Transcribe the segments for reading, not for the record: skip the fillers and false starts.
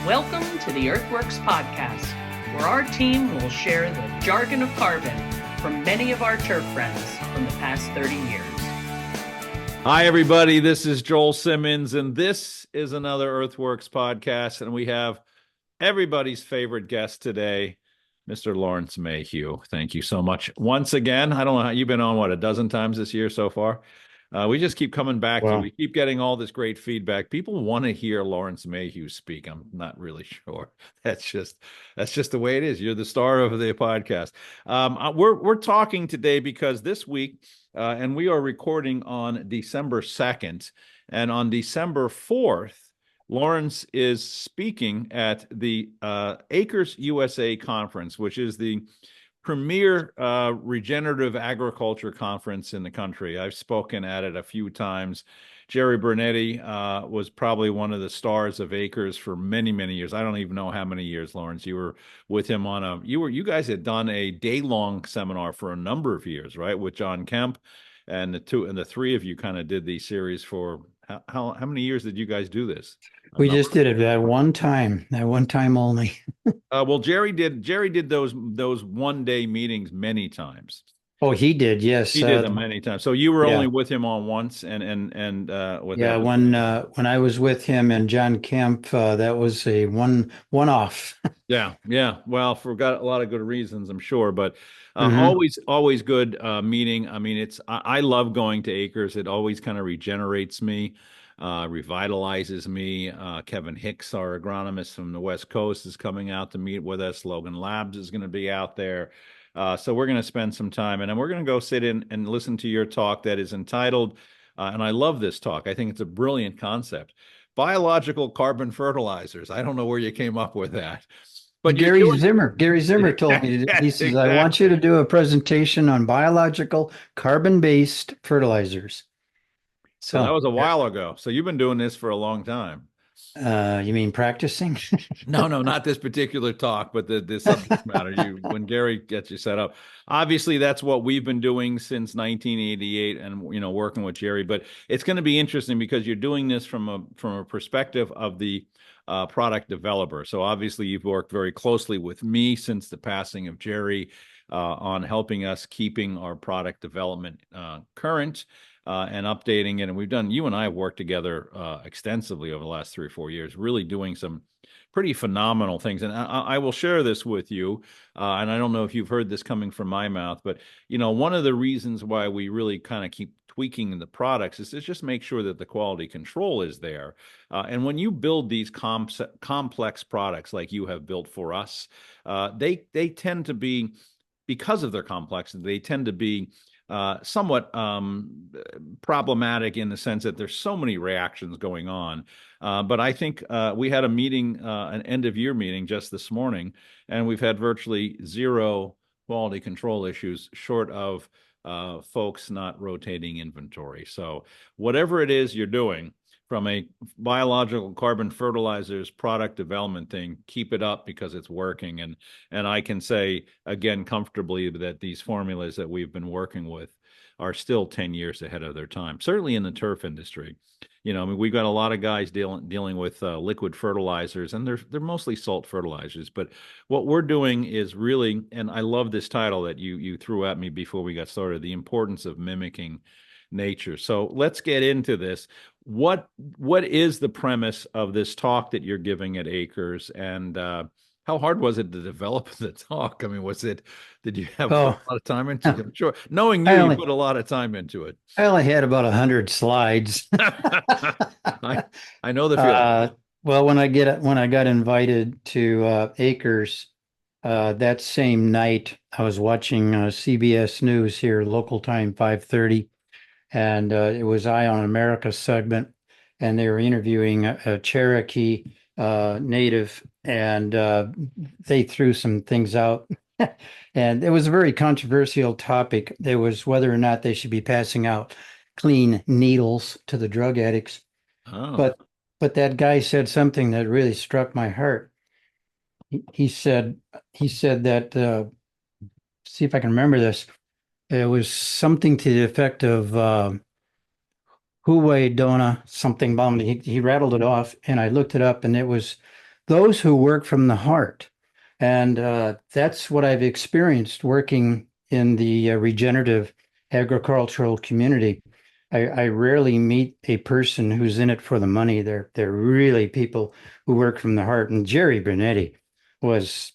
Welcome to the EarthWorks podcast, where our team will share the jargon of carbon from many of our turf friends from the past 30 years. Hi, everybody. This is Joel Simmons, and this is another EarthWorks podcast, and we have everybody's favorite guest today, Mr. Lawrence Mayhew. Thank you so much once again. I don't know how you've been on, a dozen times this year so far? We just keep coming back to you. We keep getting all this great feedback. People want to hear Lawrence Mayhew speak. I'm not really sure. That's just the way it is. You're the star of the podcast. We're talking today because this week, and we are recording on December 2nd, and on December 4th, Lawrence is speaking at the Acres USA conference, which is the premier regenerative agriculture conference in the country. I've spoken at it a few times. Jerry Bernetti was probably one of the stars of Acres for many, many years. I don't even know how many years, Lawrence. You were with him on you guys had done a day-long seminar for a number of years, right? With John Kemp, and the three of you kind of did these series for how many years did you guys do this? We just did it that one time only. Well, Jerry did those 1-day meetings many times. Oh, he did, yes. He did them many times. So you were only with him on once, and with when I was with him and John Kemp, that was a one-off. Yeah. Well, forgot a lot of good reasons, I'm sure, but always good meeting. I mean, I love going to Acres. It always kind of regenerates me. Revitalizes me. Kevin Hicks, our agronomist from the West Coast, is coming out to meet with us. Logan Labs is going to be out there. So we're going to spend some time, and then we're going to go sit in and listen to your talk that is entitled, and I love this talk. I think it's a brilliant concept. Biological carbon fertilizers. I don't know where you came up with that. But Gary Zimmer told me, he says, exactly. I want you to do a presentation on biological carbon-based fertilizers. So that was a while ago. So you've been doing this for a long time. You mean practicing? No, not this particular talk, but the subject matter. When Gary gets you set up, obviously that's what we've been doing since 1988, and working with Jerry. But it's going to be interesting because you're doing this from a perspective of the product developer. So obviously you've worked very closely with me since the passing of Jerry on helping us keeping our product development current. And updating it. And you and I have worked together extensively over the last 3 or 4 years, really doing some pretty phenomenal things. And I will share this with you. And I don't know if you've heard this coming from my mouth, but, one of the reasons why we really kind of keep tweaking the products is to just make sure that the quality control is there. And when you build these complex products like you have built for us, they tend to be, because of their complexity, they tend to be somewhat problematic in the sense that there's so many reactions going on. But I think we had a meeting, an end-of-year meeting just this morning, and we've had virtually zero quality control issues short of folks not rotating inventory. So whatever it is you're doing, from a biological carbon fertilizers product development thing, keep it up because it's working. And I can say, again, comfortably that these formulas that we've been working with are still 10 years ahead of their time, certainly in the turf industry. We've got a lot of guys dealing with liquid fertilizers, and they're mostly salt fertilizers. But what we're doing is really, and I love this title that you threw at me before we got started, the importance of mimicking nature. So let's get into this. What is the premise of this talk that you're giving at Acres, and how hard was it to develop the talk? I mean, did you have a lot of time into it? I'm sure, knowing you put a lot of time into it. I only had about 100 slides. I know the feeling. Well, when I got invited to Acres that same night, I was watching CBS News here, local time 5:30. And it was Eye on America segment, and they were interviewing a Cherokee native, and they threw some things out. And it was a very controversial topic. There was whether or not they should be passing out clean needles to the drug addicts. Oh. But that guy said something that really struck my heart. He said that, see if I can remember this. It was something to the effect of Huawei Dona something bomb. He rattled it off, and I looked it up, and it was those who work from the heart. And that's what I've experienced working in the regenerative agricultural community. I rarely meet a person who's in it for the money. They're really people who work from the heart. And Jerry Bernetti was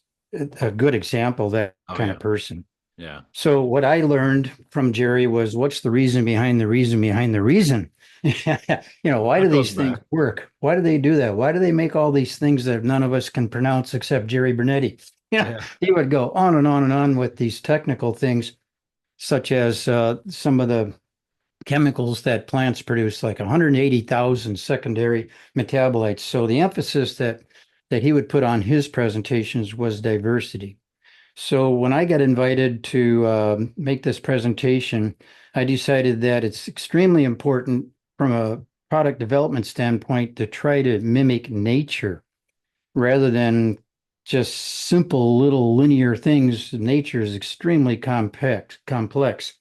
a good example of that Oh kind yeah, of person. yeah. So what I learned from Jerry was what's the reason behind the reason behind the reason? Why do That goes these things back. work? Why do they do that? Why do they make all these things that none of us can pronounce except Jerry Bernetti? Yeah. He would go on and on and on with these technical things, such as some of the chemicals that plants produce, like 180,000 secondary metabolites. So the emphasis that he would put on his presentations was diversity. So when I got invited to make this presentation, I decided that it's extremely important from a product development standpoint to try to mimic nature rather than just simple little linear things. Nature is extremely complex,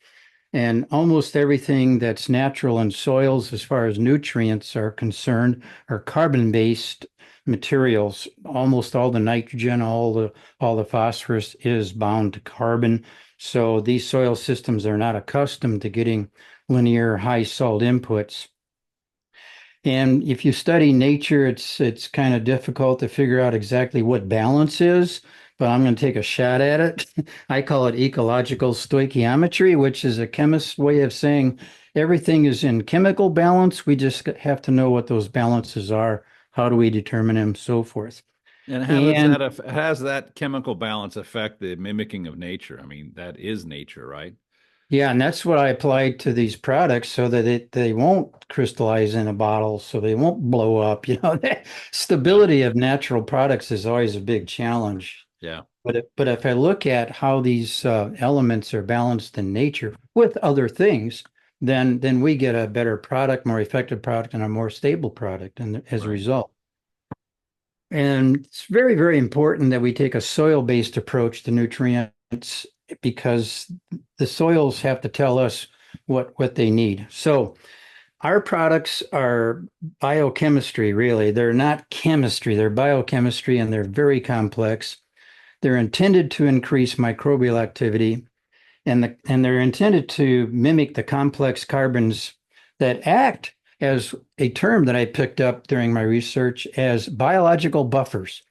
and almost everything that's natural in soils, as far as nutrients are concerned, are carbon-based materials. Almost all the nitrogen, all the phosphorus is bound to carbon. So these soil systems are not accustomed to getting linear high salt inputs. And if you study nature, it's kind of difficult to figure out exactly what balance is, but I'm going to take a shot at it. I call it ecological stoichiometry, which is a chemist's way of saying everything is in chemical balance. We just have to know what those balances are. How do we determine them, so forth. And And how does that chemical balance affect the mimicking of nature? I mean, that is nature, right? yeah, and that's what I applied to these products so that they won't crystallize in a bottle, so they won't blow up. The Yeah. stability of natural products is always a big challenge. Yeah. But if I look at how these elements are balanced in nature with other things, then we get a better product, more effective product, and a more stable product, and as a Right. result. And it's very, very important that we take a soil-based approach to nutrients because the soils have to tell us what they need. So our products are biochemistry, really. They're not chemistry, they're biochemistry, and they're very complex. They're intended to increase microbial activity, and they're intended to mimic the complex carbons that act, as a term that I picked up during my research, as biological buffers.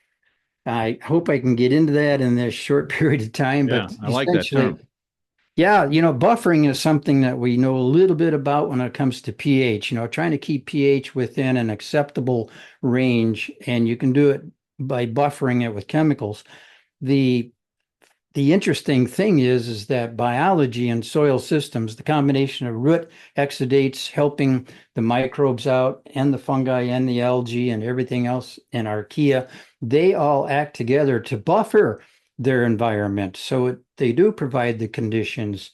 I hope I can get into that in this short period of time, Yeah. but I like that essentially, term. yeah, buffering is something that we know a little bit about when it comes to pH, trying to keep pH within an acceptable range, and you can do it by buffering it with chemicals. The the interesting thing is that biology and soil systems, the combination of root exudates helping the microbes out and the fungi and the algae and everything else in archaea, they all act together to buffer their environment. So they do provide the conditions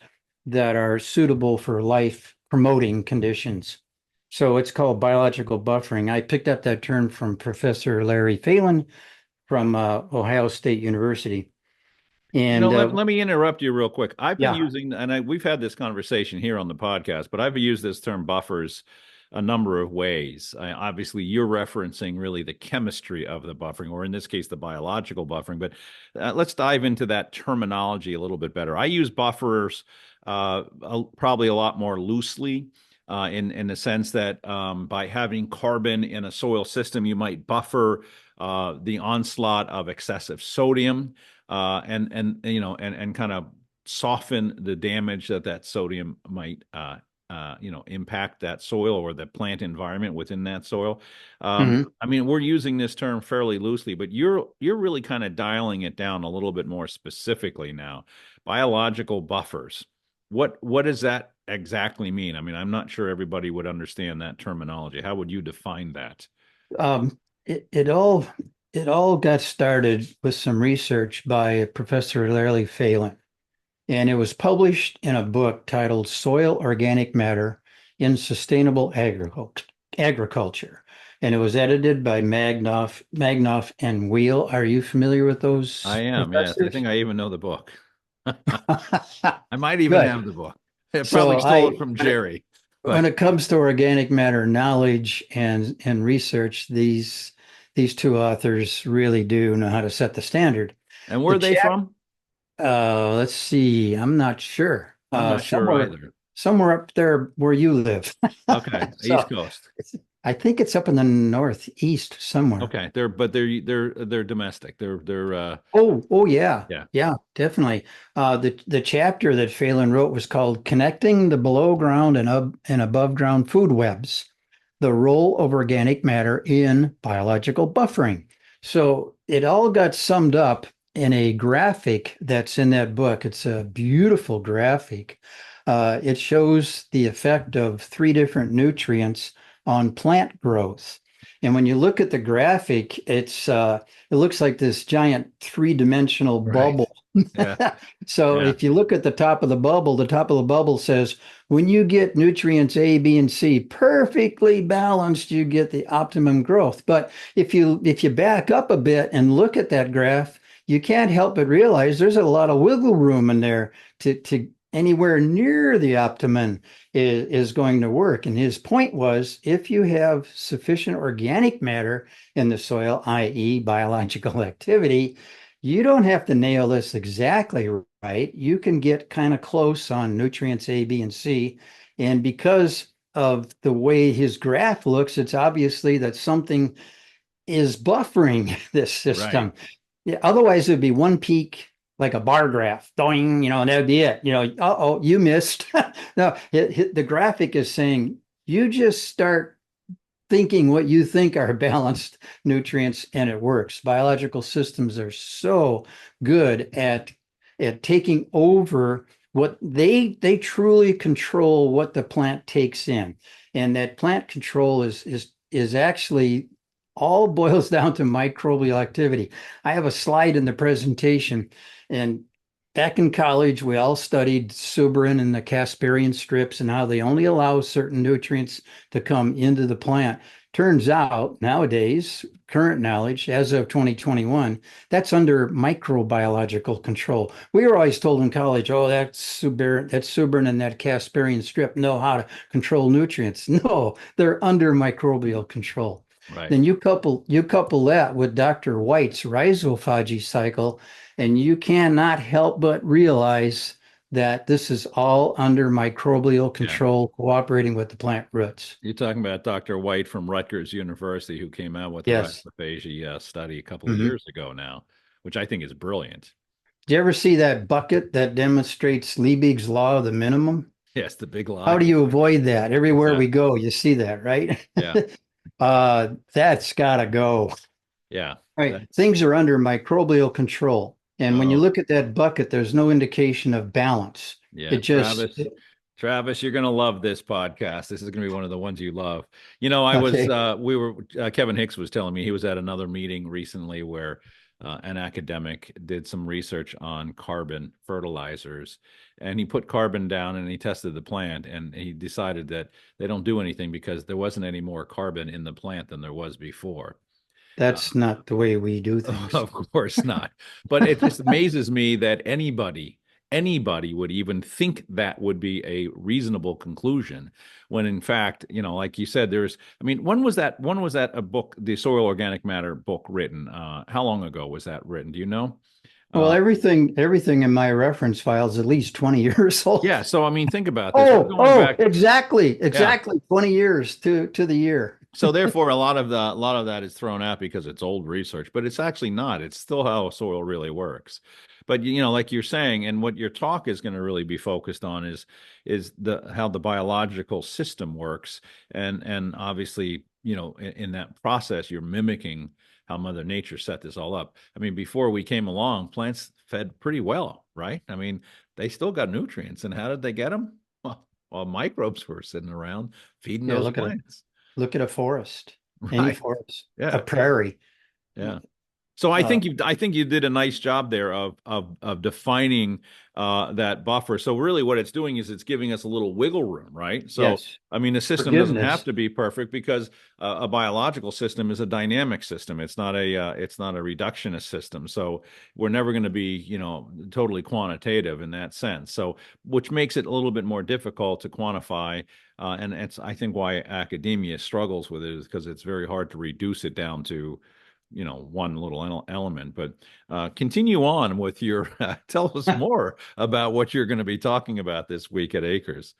that are suitable for life promoting conditions. So it's called biological buffering. I picked up that term from Professor Larry Phelan from Ohio State University. And Let me interrupt you real quick. I've been yeah. using, and we've had this conversation here on the podcast, but I've used this term buffers a number of ways. Obviously, you're referencing really the chemistry of the buffering, or in this case, the biological buffering. But let's dive into that terminology a little bit better. I use buffers probably a lot more loosely. In the sense that by having carbon in a soil system, you might buffer the onslaught of excessive sodium and kind of soften the damage that sodium might impact that soil or the plant environment within that soil. Mhm. I mean, we're using this term fairly loosely, but you're really kind of dialing it down a little bit more specifically now. Biological buffers. What does that exactly mean? I mean, I'm not sure everybody would understand that terminology. How would you define that? Um, it all got started with some research by Professor Larry Phelan, and it was published in a book titled Soil Organic Matter in Sustainable Agriculture. And it was edited by Magnoff and Wheel. Are you familiar with I those am, yes. I professors? think I even know the book. I might even Good. have the book. I probably So stole it from Jerry, when but it comes to organic matter knowledge and research, these these two authors really do know how to set the standard. And where The are they chap, from? let's see, I'm not sure. I'm not sure either. Somewhere up there where you live. Okay, East So Coast. I think it's up in the northeast somewhere. Okay, they're domestic. They're Oh yeah. yeah. Yeah, definitely. The chapter that Phelan wrote was called Connecting the Below Ground and Above Ground Food Webs, the Role of Organic Matter in Biological Buffering. So it all got summed up in a graphic that's in that book. It's a beautiful graphic. It shows the effect of three different nutrients on plant growth. And when you look at the graphic, it looks like this giant three-dimensional Right. bubble. Yeah. So Yeah. if you look at the top of the bubble says, when you get nutrients A, B, and C perfectly balanced, you get the optimum growth. But if you back up a bit and look at that graph, you can't help but realize there's a lot of wiggle room in there to anywhere near the optimum is going to work. And his point was if you have sufficient organic matter in the soil, i.e., biological activity, you don't have to nail this exactly right. You can get kind of close on nutrients A, B, and C. And because of the way his graph looks, it's obviously that something is buffering this Right. system. Yeah, otherwise, it'd be one peak like a bar graph, doing, and that'd be it. Uh-oh, you missed. No, the graphic is saying you just start thinking what you think are balanced nutrients and it works. Biological systems are so good at taking over what they truly control what the plant takes in. And that plant control is actually all boils down to microbial activity. I have a slide in the presentation, and back in college, we all studied suberin and the Casparian strips and how they only allow certain nutrients to come into the plant. Turns out nowadays, current knowledge, as of 2021, that's under microbiological control. We were always told in college, oh, suberin and that Casparian strip know how to control nutrients. No, they're under microbial control. Right. Then you couple that with Dr. White's rhizophagy cycle, and you cannot help but realize that this is all under microbial Yeah. control, cooperating with the plant roots. You're talking about Dr. White from Rutgers University, who came out with the Yes. rhizophagy study a couple of Mhm. years ago now, which I think is brilliant. Do you ever see that bucket that demonstrates Liebig's law of the minimum? Yes, the big How lie. do you avoid that? Everywhere Yeah. we go, you see that, right? Yeah. That's gotta go. Yeah. Right. That's Things are under microbial control. And when you oh look at that bucket, there's no indication of balance. It yeah, just, Travis, you're gonna love this podcast. This is gonna be one of the ones you love. I was okay, we were Kevin Hicks was telling me he was at another meeting recently where an academic did some research on carbon fertilizers, and he put carbon down and he tested the plant, and he decided that they don't do anything because there wasn't any more carbon in the plant than there was before. Uh, that's not the way we do things. Of course not. But it just amazes me that anybody would even think that would be a reasonable conclusion when in fact, like you said, when was that a book, the Soil Organic Matter book written? How long ago was that written? Do you know? Well, Uh, everything in my reference file is at least 20 years old. yeah. So, I mean, think about this. We're Oh, going oh, back. exactly, Yeah. exactly 20 years to the year. So therefore, a lot of that is thrown out because it's old research, but it's actually not. It's still how soil really works. But like you're saying, and what your talk is going to really be focused on is the how the biological system works, and obviously, in that process, you're mimicking how Mother Nature set this all up. I mean, before we came along, plants fed pretty well, right? I mean, they still got nutrients, and how did they get them? Well, microbes were sitting around feeding Yeah, those look at plants. a forest, any Right. forest, a Yeah. prairie. Yeah. So I Uh, think you did a nice job there of defining that buffer. So really what it's doing is it's giving us a little wiggle room, right? So yes, I mean the system doesn't have forgiveness. to be perfect because a biological system is a dynamic system. It's not a reductionist system. So we're never going to be, totally quantitative in that sense. So which makes it a little bit more difficult to quantify. And it's I think why academia struggles with it is because it's very hard to reduce it down to one little element. But continue on with your, tell us more about what you're going to be talking about this week at Acres.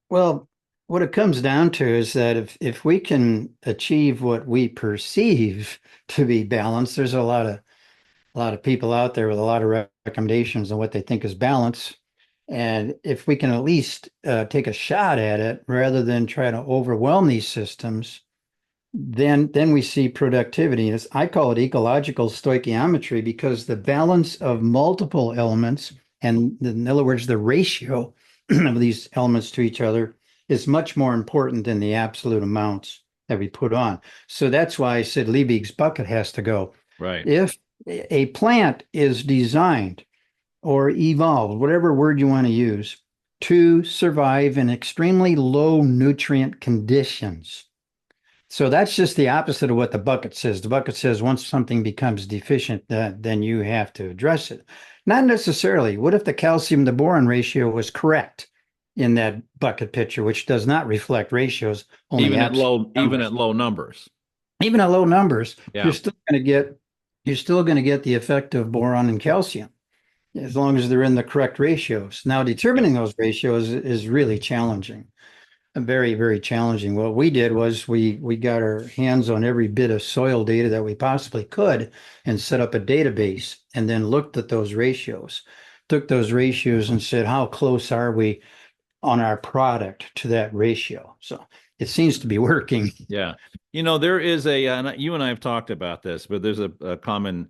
Well, what it comes down to is that if we can achieve what we perceive to be balanced, there's a lot of people out there with a lot of recommendations on what they think is balance. And if we can at least take a shot at it rather than try to overwhelm these systems, then we see productivity. I call it ecological stoichiometry because the balance of multiple elements, and in other words, the ratio of these elements to each other is much more important than the absolute amounts that we put on. So that's why I said Liebig's bucket has to go. Right. If a plant is designed or evolved, whatever word you want to use, to survive in extremely low nutrient conditions. So that's just the opposite of what the bucket says. The bucket says once something becomes deficient, then you have to address it. Not necessarily. What if the calcium to boron ratio was correct in that bucket picture, which does not reflect ratios, only even at absolute low numbers. Even at low numbers, Yeah. you're still going to get the effect of boron and calcium as long as they're in the correct ratios. Now, determining those ratios is really challenging. Very, very challenging. What we did was we got our hands on every bit of soil data that we possibly could and set up a database and then looked at those ratios, took those ratios and said, how close are we on our product to that ratio? So it seems to be working. Yeah. There is and you and I have talked about this, but there's a common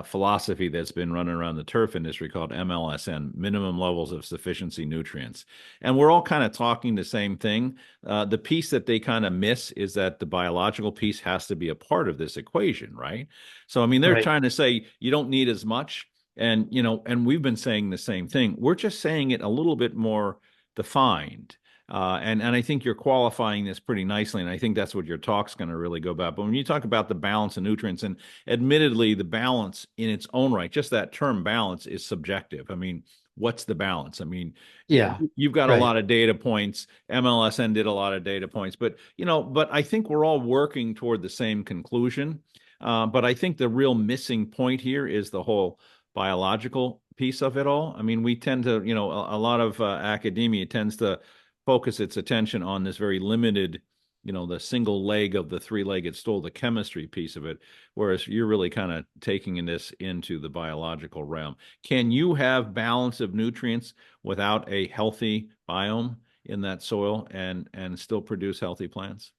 philosophy that's been running around the turf industry called MLSN, minimum levels of sufficiency nutrients. And we're all kind of talking the same thing. The piece that they kind of miss is that the biological piece has to be a part of this equation, right? So, I mean, they're trying to say you don't need as much. And, and we've been saying the same thing. We're just saying it a little bit more defined. And I think you're qualifying this pretty nicely, and I think that's what your talk's going to really go about. But when you talk about the balance of nutrients, and admittedly, the balance in its own right, just that term balance is subjective. I mean, what's the balance? I mean, you've got a lot of data points. MLSN did a lot of data points, but but I think we're all working toward the same conclusion. But I think the real missing point here is the whole biological piece of it all. I mean, we tend to, a lot of academia tends to focus its attention on this very limited, the single leg of the three-legged stool, the chemistry piece of it, whereas you're really kind of taking this into the biological realm. Can you have balance of nutrients without a healthy biome in that soil and still produce healthy plants?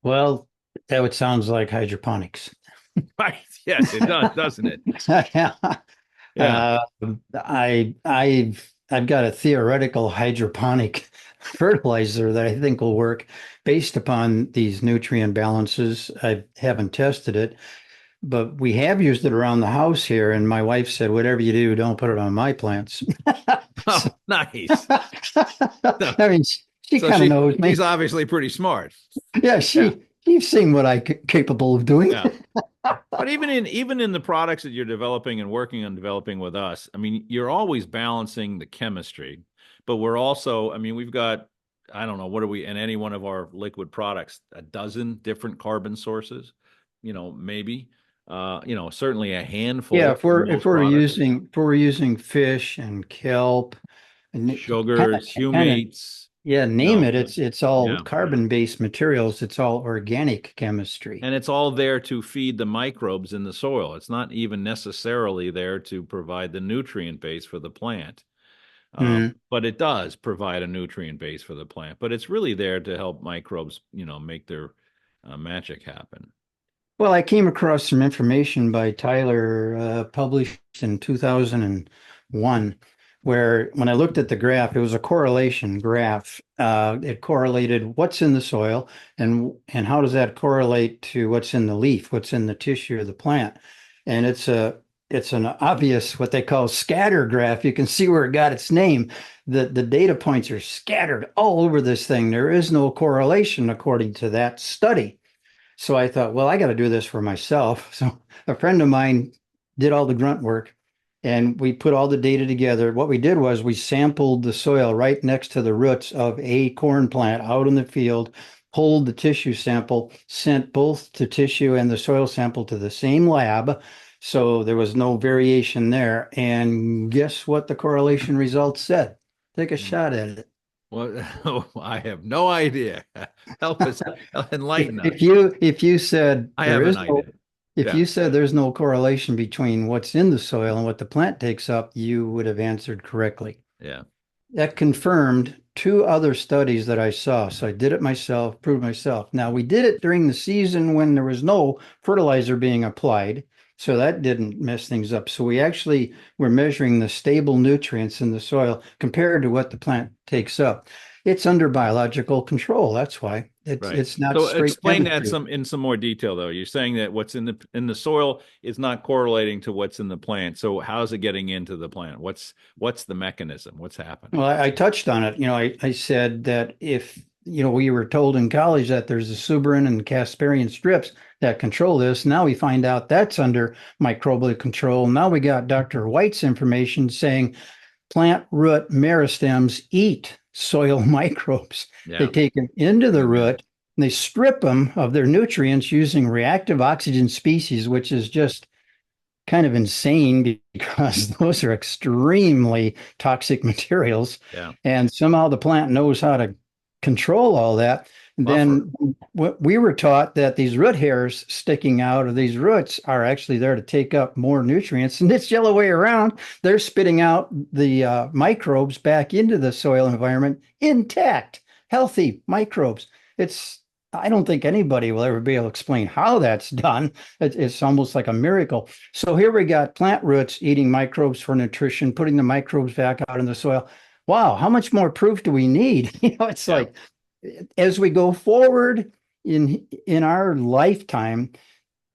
Well, that sounds like hydroponics. Right. Yes, it does, doesn't it? Yeah. I've got a theoretical hydroponic fertilizer that I think will work based upon these nutrient balances. I haven't tested it, but we have used it around the house here. And my wife said, whatever you do, don't put it on my plants. Oh, nice. I mean, she kind of knows me. She's obviously pretty smart. Yeah, she's seen what I'm capable of doing. Yeah. But even in the products that you're developing and working on developing with us, I mean, you're always balancing the chemistry, but we're also, I mean, we've got, I don't know, what are we in any one of our liquid products, a dozen different carbon sources, maybe, certainly a handful. Yeah, if we're using fish and kelp and sugars, humates. Yeah, name it. It's all carbon-based materials. It's all organic chemistry. And it's all there to feed the microbes in the soil. It's not even necessarily there to provide the nutrient base for the plant. But it does provide a nutrient base for the plant. But it's really there to help microbes, make their magic happen. Well, I came across some information by Tyler, published in 2001. Where when I looked at the graph, it was a correlation graph. It correlated what's in the soil and how does that correlate to what's in the leaf, what's in the tissue of the plant. And it's an obvious, what they call scatter graph. You can see where it got its name. The data points are scattered all over this thing. There is no correlation according to that study. So I thought, well, I got to do this for myself. So a friend of mine did all the grunt work. And we put all the data together. What we did was we sampled the soil right next to the roots of a corn plant out in the field pulled the tissue sample, sent both the tissue and the soil sample to the same lab. So there was no variation there. And guess what the correlation results said? Take a shot at it. Well, I have no idea. Help us, enlighten us. If you said I there have an is no idea. if Yeah, you said there's no correlation between what's in the soil and what the plant takes up, you would have answered correctly. yeah, That confirmed two other studies that I saw. So I did it myself, proved myself. Now we did it during the season when there was no fertilizer being applied. So that didn't mess things up. So we actually were measuring the stable nutrients in the soil compared to what the plant takes up. It's under biological control. That's why right. it's not So straight explain that chemistry. in some more detail, though. You're saying that what's in the soil is not correlating to what's in the plant. So how's it getting into the plant? What's the mechanism? What's happening? Well, I touched on it. I said that if, we were told in college that there's a suberin and casparian strips that control this. Now we find out that's under microbial control. Now we got Dr. White's information saying plant root meristems eat soil microbes. They Yeah. take them into the root and they strip them of their nutrients using reactive oxygen species, which is just kind of insane because those are extremely toxic materials. Yeah. And somehow the plant knows how to control all that. And Buffer. then we were taught that these root hairs sticking out of these roots are actually there to take up more nutrients. And it's the other way around. They're spitting out the microbes back into the soil environment intact, healthy microbes. I don't think anybody will ever be able to explain how that's done. It's almost like a miracle. So here we got plant roots eating microbes for nutrition, putting the microbes back out in the soil. Wow, how much more proof do we need? It's Yeah. like as we go forward in our lifetime,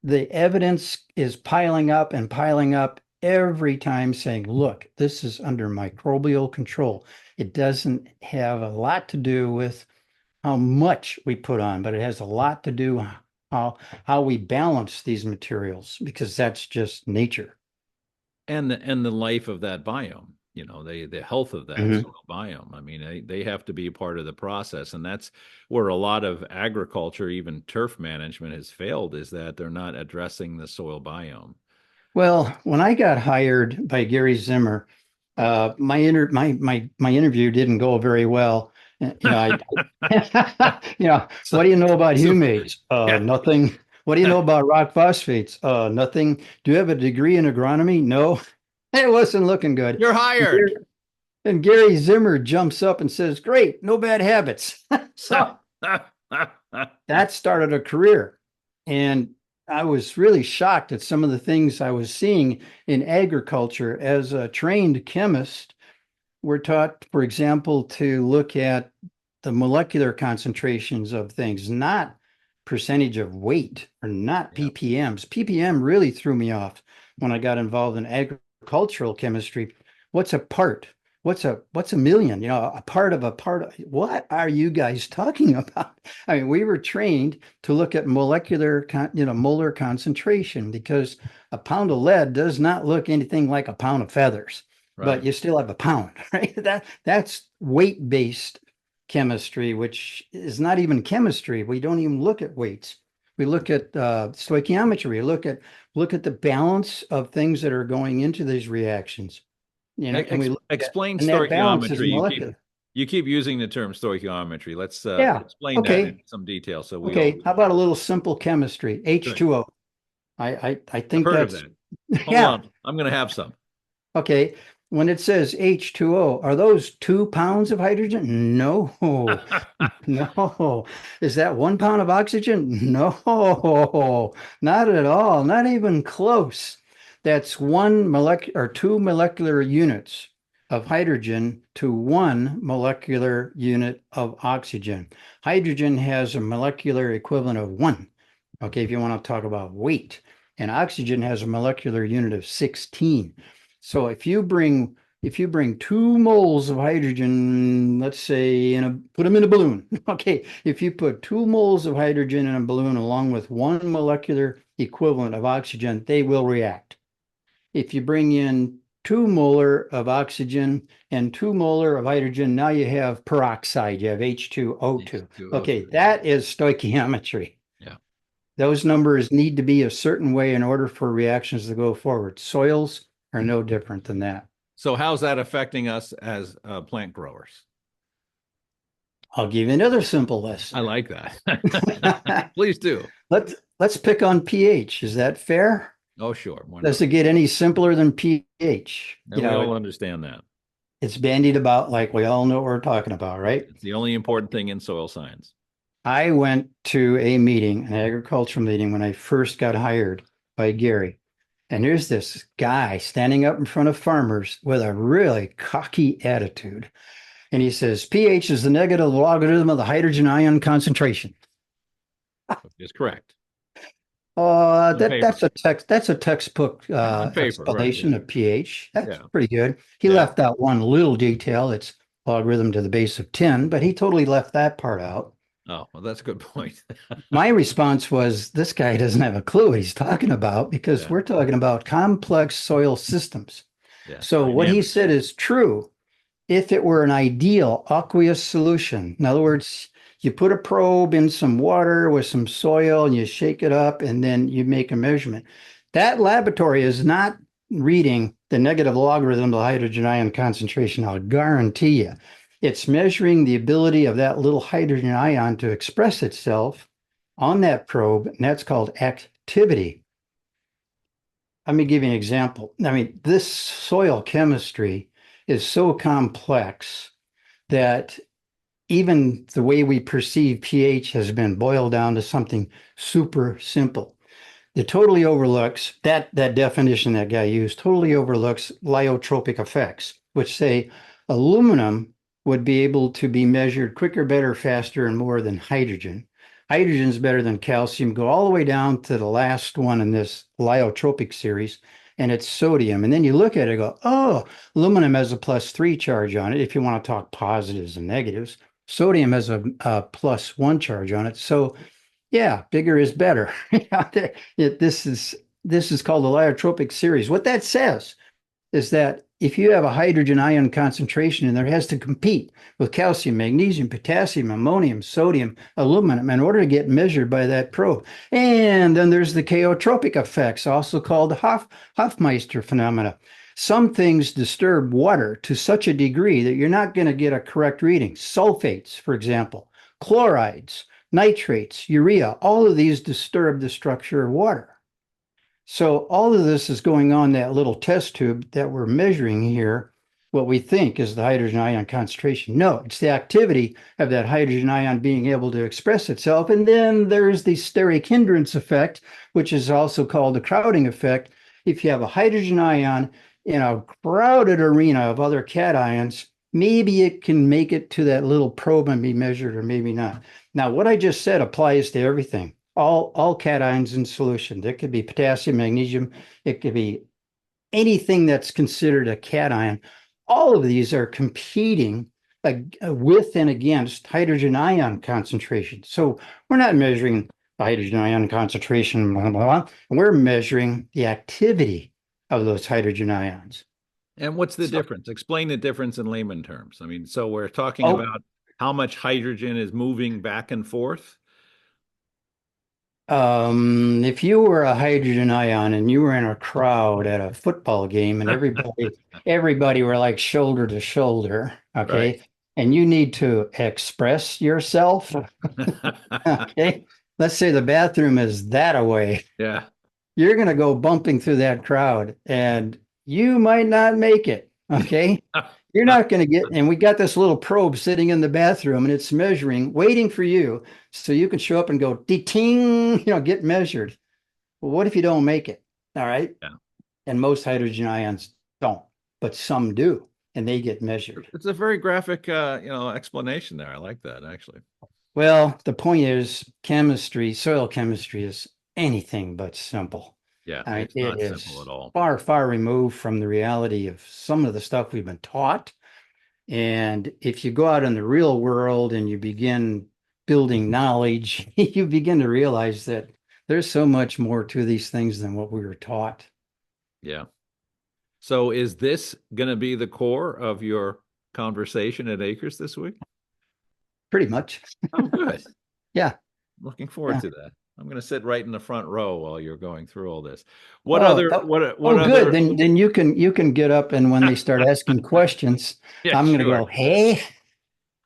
the evidence is piling up and piling up every time saying, look, this is under microbial control. It doesn't have a lot to do with how much we put on, but it has a lot to do how we balance these materials because that's just nature. And the life of that biome, the health of that Mhm. soil biome. I mean, they have to be part of the process, and that's where a lot of agriculture, even turf management, has failed, is that they're not addressing the soil biome. Well, when I got hired by Gary Zimmer, my interview didn't go very well. So, What do you know about so humates? yeah. Nothing. What do you know about rock phosphates? Nothing. Do you have a degree in agronomy? No. It wasn't looking good. You're hired. And Gary Zimmer jumps up and says, "Great, no bad habits." So that started a career. And I was really shocked at some of the things I was seeing in agriculture. As a trained chemist, we're taught, for example, to look at the molecular concentrations of things, not percentage of weight or not Yeah. ppms. Ppm really threw me off when I got involved in agricultural chemistry. What's a part? What's a million? A part of a part. What are you guys talking about? I mean, we were trained to look at molecular, molar concentration because a pound of lead does not look anything like a pound of feathers, but Right. you still have a pound, right? That's weight-based chemistry, which is not even chemistry. We don't even look at weights. We look at stoichiometry. We look at the balance of things that are going into these reactions. And we look at that, Explain and that balance is stoichiometry. molecular. You keep using the term stoichiometry. Let's Yeah. explain that Okay. in some detail so we all. Okay. How about a little simple chemistry? Good. H2O. I I've think heard of that's that. Hold yeah. on. I'm going to have some. Okay. When it says H2O, are those 2 pounds of hydrogen? No. No. Is that 1 pound of oxygen? No, not at all. Not even close. That's one molecular or two molecular units of hydrogen to one molecular unit of oxygen. Hydrogen has a molecular equivalent of one. Okay, if you want to talk about weight, and oxygen has a molecular unit of 16. So if you bring 2 moles of hydrogen, let's say, put them in a balloon. Okay, if you put 2 moles of hydrogen in a balloon along with one molecular equivalent of oxygen, they will react. If you bring in 2 molar of oxygen and 2 molar of hydrogen. Now you have peroxide, you have H2O2. Okay, that is stoichiometry. Yeah. Those numbers need to be a certain way in order for reactions to go forward. Soils are no different than that. So how's that affecting us as plant growers? I'll give you another simple lesson. I like that. Please do. Let's pick on pH. Is that fair? Oh, sure. Does it get any simpler than pH? And we all understand that. It's bandied about like we all know what we're talking about, right? It's the only important thing in soil science. I went to a meeting, an agricultural meeting, when I first got hired by Gary. And there's this guy standing up in front of farmers with a really cocky attitude. And he says, pH is the negative logarithm of the hydrogen ion concentration. Is correct. That's a textbook explanation right, of pH. That's pretty good. He left out one little detail. It's logarithm to the base of 10, but he totally left that part out. Oh, well, that's a good point. My response was, this guy doesn't have a clue what he's talking about, because we're talking about complex soil systems. So what he said is true if it were an ideal aqueous solution. In other words, you put a probe in some water with some soil and you shake it up and then you make a measurement. That laboratory is not reading the negative logarithm of the hydrogen ion concentration, I'll guarantee you. It's measuring the ability of that little hydrogen ion to express itself on that probe, and that's called activity. Let me give you an example. I mean, this soil chemistry is so complex that even the way we perceive pH has been boiled down to something super simple. It totally overlooks, that definition that guy used totally overlooks lyotropic effects, which say aluminum would be able to be measured quicker, better, faster, and more than hydrogen. Hydrogen is better than calcium. Go all the way down to the last one in this lyotropic series, and it's sodium. And then you look at it and go, oh, aluminum has a +3 charge on it, if you want to talk positives and negatives. Sodium has a +1 charge on it. So yeah, bigger is better. This is called the lyotropic series. What that says is that if you have a hydrogen ion concentration and there has to compete with calcium, magnesium, potassium, ammonium, sodium, aluminum in order to get measured by that probe. And then there's the chaotropic effects, also called Hofmeister phenomena. Some things disturb water to such a degree that you're not going to get a correct reading. Sulfates, for example, chlorides, nitrates, urea, all of these disturb the structure of water. So all of this is going on that little test tube that we're measuring here, what we think is the hydrogen ion concentration. No, it's the activity of that hydrogen ion being able to express itself. And then there's the steric hindrance effect, which is also called the crowding effect. If you have a hydrogen ion in a crowded arena of other cations, maybe it can make it to that little probe and be measured, or maybe not. Now, what I just said applies to everything. All cations in solution. It could be potassium, magnesium. It could be anything that's considered a cation. All of these are competing with and against hydrogen ion concentration. So we're not measuring the hydrogen ion concentration, blah, blah, blah. We're measuring the activity of those hydrogen ions. And what's the difference? Explain the difference in layman terms. I mean, so we're talking about how much hydrogen is moving back and forth. If you were a hydrogen ion and you were in a crowd at a football game and everybody were like shoulder to shoulder, okay, right, and you need to express yourself, okay, let's say the bathroom is that away. Yeah. You're going to go bumping through that crowd and you might not make it, okay? You're not going to get, and we got this little probe sitting in the bathroom and it's measuring, waiting for you so you can show up and go, ding, get measured. Well, what if you don't make it? All right. Yeah. And most hydrogen ions don't, but some do, and they get measured. It's a very graphic, explanation there. I like that, actually. Well, the point is chemistry, soil chemistry is anything but simple. Yeah, it's not simple at all. Far, far removed from the reality of some of the stuff we've been taught. And if you go out in the real world and you begin building knowledge, you begin to realize that there's so much more to these things than what we were taught. Yeah. So is this going to be the core of your conversation at Acres this week? Pretty much. Oh, good. Yeah. Looking forward Yeah. to that. I'm going to sit right in the front row while you're going through all this. What Oh, other oh, what oh, good. other Then you can get up, and when they start asking questions, Yeah, I'm gonna sure. go, hey.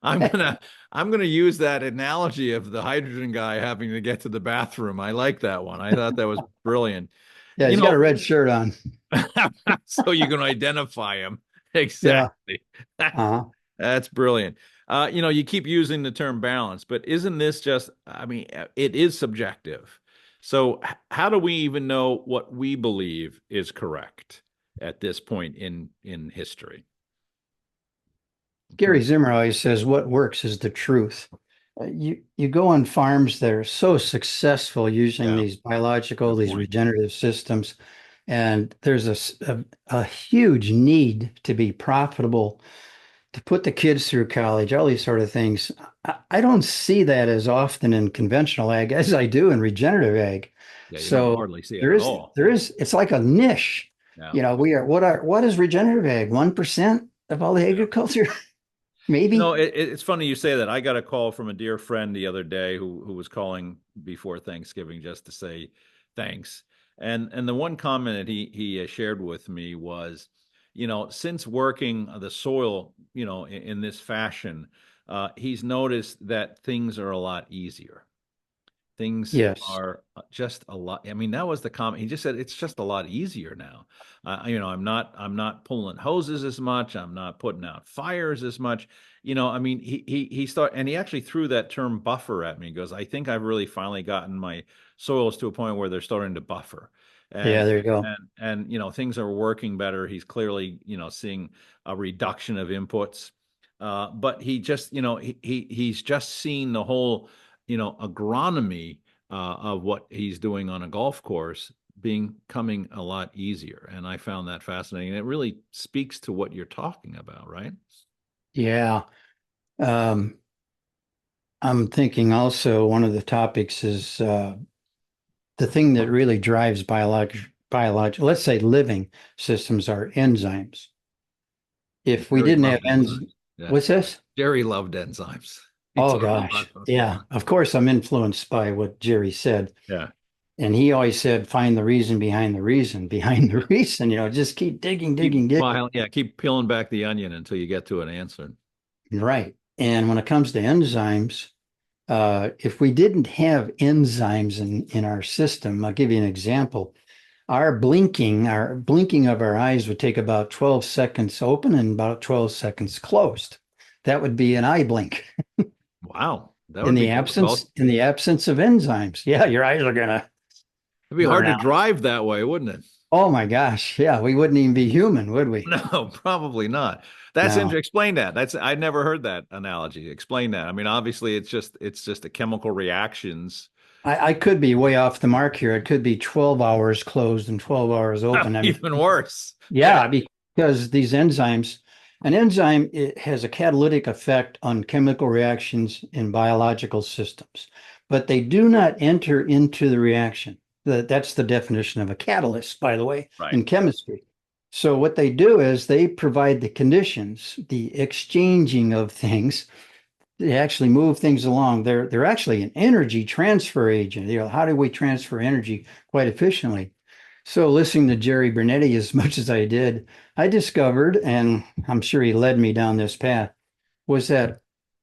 I'm gonna I'm gonna use that analogy of the hydrogen guy having to get to the bathroom. I like that one. I thought that was brilliant. Yeah, You he's got a know, red shirt on. so you can identify him. Yeah. Exactly. Uh-huh. That's brilliant. You keep using the term balance, but isn't this just, I mean, it is subjective. So how do we even know what we believe is correct at this point in history? Gary Zimmer always says what works is the truth. You go on farms that are so successful using Yeah, these biological, good these point. regenerative systems, and there's a huge need to be profitable, to put the kids through college, all these sort of things. I don't see that as often in conventional ag as I do in regenerative ag. Yeah, you don't So hardly see it there at is all. there is it's like a niche. Yeah. What is regenerative ag? 1% of all the Yeah. agriculture? Maybe. It's funny you say that. I got a call from a dear friend the other day who was calling before Thanksgiving just to say thanks. And the one comment that he shared with me was, since working the soil, in this fashion, he's noticed that things are a lot easier. Things Yes. are just a lot. I mean, that was the comment. He just said it's just a lot easier now. I'm not pulling hoses as much. I'm not putting out fires as much. I mean, he started, and he actually threw that term buffer at me. He goes, I think I've really finally gotten my soils to a point where they're starting to buffer, Yeah, and there you go. things are working better. He's clearly seeing a reduction of inputs, but he just he's just seen the whole agronomy of what he's doing on a golf course becoming a lot easier. And I found that fascinating. It really speaks to what you're talking about, right? Yeah. Um, I'm thinking also one of the topics is the thing that really drives let's say living systems are enzymes. If we Jerry didn't have loved enzymes. Yeah. what's this? Jerry loved enzymes. He Oh talked about gosh. those a Yeah. lot. Of course, I'm influenced by what Jerry said. Yeah. And he always said, find the reason behind the reason behind the reason, just keep digging, digging, digging. Keep peeling back the onion until you get to an answer. Right. And when it comes to enzymes, if we didn't have enzymes in our system, I'll give you an example. Our blinking of our eyes would take about 12 seconds open and about 12 seconds closed. That would be an eye blink. Wow. That In would be the difficult. absence, in the absence of enzymes. Yeah, your eyes are gonna It'd be hard burn to out. drive that way, wouldn't it? Oh my gosh. Yeah, we wouldn't even be human, would we? No, probably not. That's interesting. No. Explain that. I'd never heard that analogy. Explain that. I mean, obviously, it's just the chemical reactions. I could be way off the mark here. It could be 12 hours closed and 12 hours open. I mean, Even worse. Yeah. yeah, because these enzymes, an enzyme, it has a catalytic effect on chemical reactions in biological systems, but they do not enter into the reaction. That's the definition of a catalyst, by the way, Right. in chemistry. So what they do is they provide the conditions, the exchanging of things. They actually move things along. They're actually an energy transfer agent. How do we transfer energy quite efficiently? So listening to Jerry Bernetti as much as I did, I discovered, and I'm sure he led me down this path, was that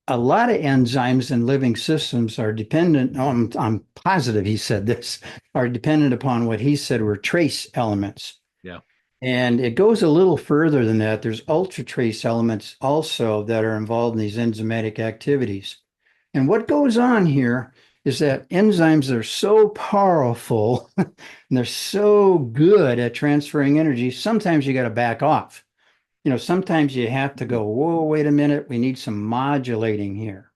a lot of enzymes in living systems are dependent on, I'm positive he said this, are dependent upon what he said were trace elements. Yeah. And it goes a little further than that. There's ultra trace elements also that are involved in these enzymatic activities. And what goes on here is that enzymes are so powerful and they're so good at transferring energy. Sometimes you got to back off. Sometimes you have to go, whoa, wait a minute, we need some modulating here.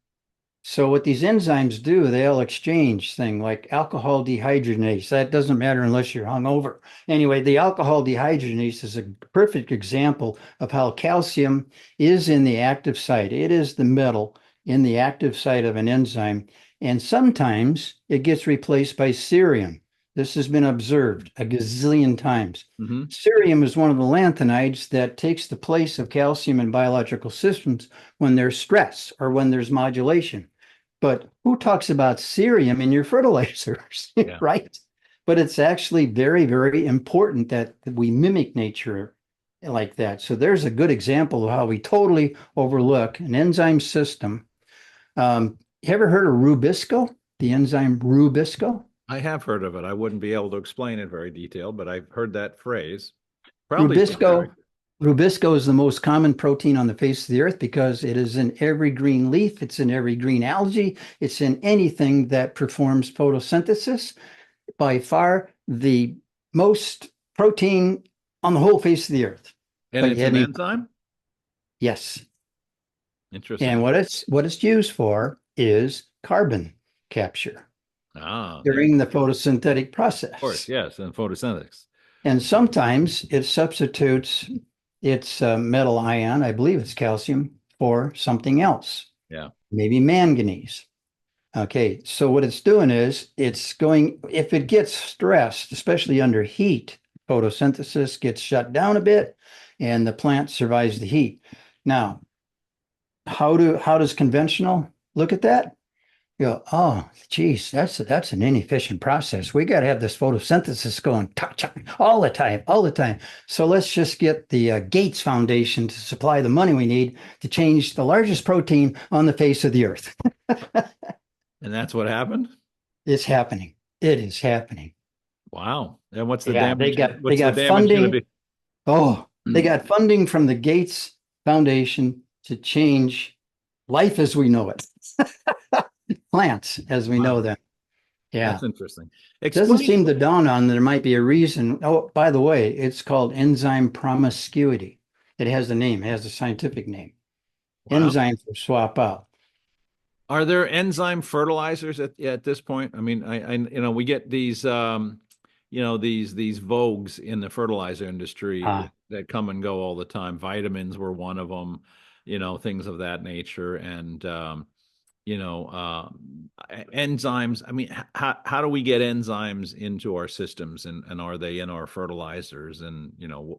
So what these enzymes do, they'll exchange things like alcohol dehydrogenase. That doesn't matter unless you're hungover. Anyway, the alcohol dehydrogenase is a perfect example of how calcium is in the active site. It is the metal in the active site of an enzyme. And sometimes it gets replaced by cerium. This has been observed a gazillion times. Hmm. Cerium is one of the lanthanides that takes the place of calcium in biological systems when there's stress or when there's modulation. But who talks about cerium in your fertilizers, Yeah. right? But it's actually very, very important that we mimic nature like that. So there's a good example of how we totally overlook an enzyme system. You ever heard of Rubisco, the enzyme Rubisco? I have heard of it. I wouldn't be able to explain it very detailed, but I've heard that phrase. Probably so, Gary. Rubisco is the most common protein on the face of the earth because it is in every green leaf, it's in every green algae, it's in anything that performs photosynthesis. By far the most protein on the whole face of the earth. And But it's you an had me, enzyme? yes. Interesting. And what it's used for is carbon capture Ah, there you during go. the photosynthetic Of course, process. yes, and photosynthesis. And sometimes it substitutes its metal ion, I believe it's calcium, for something else, Yeah. maybe manganese. Okay, so what it's doing is it's going, if it gets stressed, especially under heat, photosynthesis gets shut down a bit and the plant survives the heat. Now, how does conventional look at that? You go, oh, geez, that's an inefficient process. We got to have this photosynthesis going all the time, all the time. So let's just get the Gates Foundation to supply the money we need to change the largest protein on the face of the earth. And that's what happened? It's happening. It is happening. Wow. And what's the Yeah, damage? they What's the got damage going to funding. be? Oh, they got funding from the Gates Foundation to change life as we know it. Plants as we know Wow, them. Yeah. that's interesting. Doesn't Explain. seem to dawn on there might be a reason. Oh, by the way, it's called enzyme promiscuity. It has a name, it has a scientific name. Wow. Enzymes will swap out. Are there enzyme fertilizers at this point? I mean, we get these these vogues in the fertilizer industry Ah, that come and go all the time. Vitamins were one of them, things of that nature. And enzymes. I mean, how do we get enzymes into our systems, and are they in our fertilizers? And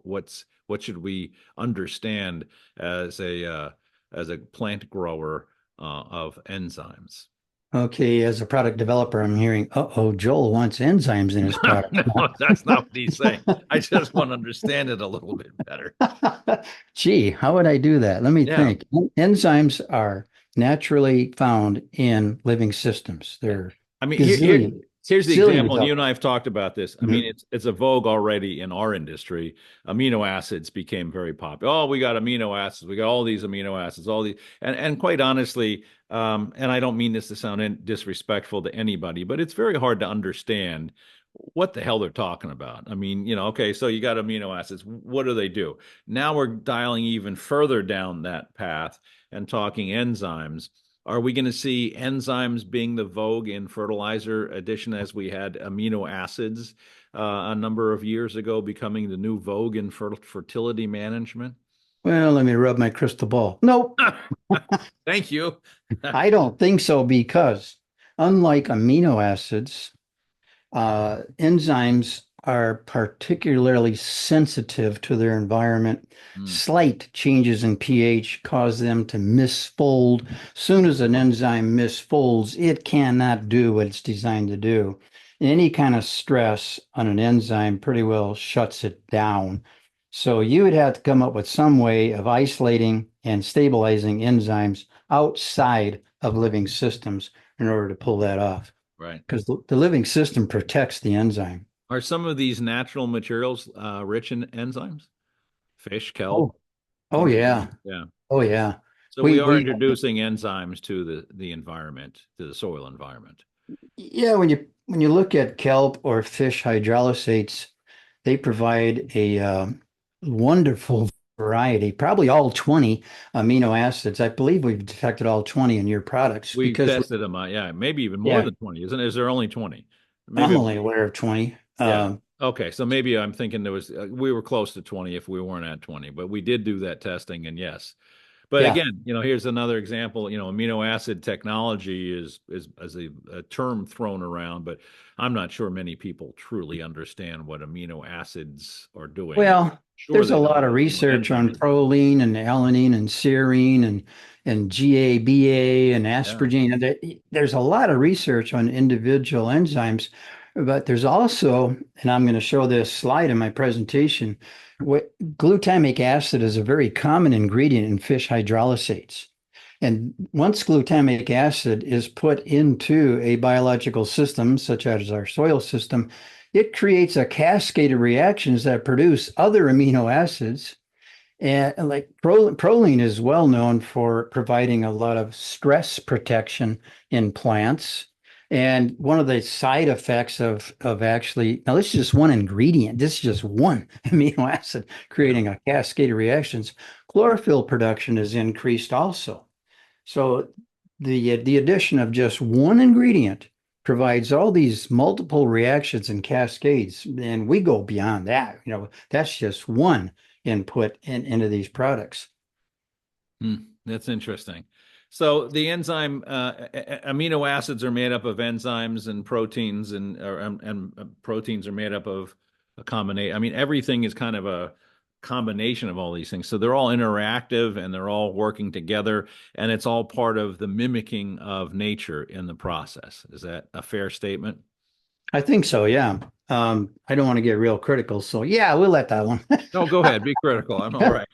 what should we understand as a plant grower of enzymes? okay. As a product developer, I'm hearing, uh-oh, Joel wants enzymes in his product. No, that's not what he's saying. I just want to understand it a little bit better. Gee, how would I do that? Let me Yeah. think. Enzymes are naturally found in living systems. They're I mean, gazillion, here's the zillions example, and of you and I have talked about this. I them. mean, it's a vogue already in our industry. Amino acids became very popular. Oh, we got amino acids. We got all these amino acids, all these, and quite honestly, and I don't mean this to sound disrespectful to anybody, but it's very hard to understand what the hell they're talking about. I mean, okay, so you got amino acids. What do they do? Now we're dialing even further down that path and talking enzymes. Are we going to see enzymes being the vogue in fertilizer addition as we had amino acids a number of years ago becoming the new vogue in fertility management? Well, let me rub my crystal ball. Nope, Thank you. I don't think so because unlike amino acids, enzymes are particularly sensitive to their environment. Mm, Slight changes in pH cause them to misfold. Soon as an enzyme misfolds, it cannot do what it's designed to do. Any kind of stress on an enzyme pretty well shuts it down. So you would have to come up with some way of isolating and stabilizing enzymes outside of living systems in order to pull that off right. because the living system protects the enzyme. Are some of these natural materials rich in enzymes? Fish, kelp, Oh, oh things like yeah. that. Yeah. Oh yeah. So we We are we introducing enzymes to the environment, to the soil environment. yeah, when you look at kelp or fish hydrolysates, they provide a wonderful variety, probably all 20 amino acids. I believe we've detected all 20 in your products We because tested them out. Yeah, maybe even more yeah, than 20, isn't it? Is there only 20? I'm Maybe. only aware of 20. Yeah. Okay. So maybe I'm thinking we were close to 20 if we weren't at 20, but we did do that testing, and yes. But Yeah. again, here's another example. Amino acid technology is as a term thrown around, but I'm not sure many people truly understand what amino acids are doing. I'm Well, sure there's a they know lot of what research on enzymes. proline and alanine and serine and GABA and Yeah. asparagine. And there's a lot of research on individual enzymes, but there's also, and I'm going to show this slide in my presentation, what glutamic acid is a very common ingredient in fish hydrolysates. And once glutamic acid is put into a biological system, such as our soil system, it creates a cascade of reactions that produce other amino acids. And like proline is well known for providing a lot of stress protection in plants. And one of the side effects of actually, now this is just one ingredient, this is just one amino acid Yeah. creating a cascade of reactions. Chlorophyll production is increased also. So the addition of just one ingredient provides all these multiple reactions and cascades, and we go beyond that. That's just one input into these products. That's interesting. So the enzyme amino acids are made up of enzymes and proteins, and proteins are made up of a combination. I mean, everything is kind of a combination of all these things. So they're all interactive and they're all working together, and it's all part of the mimicking of nature in the process. Is that a fair statement? I think so, yeah. I don't want to get real critical, so yeah, we'll let that one. No, go ahead. Be critical. I'm all right.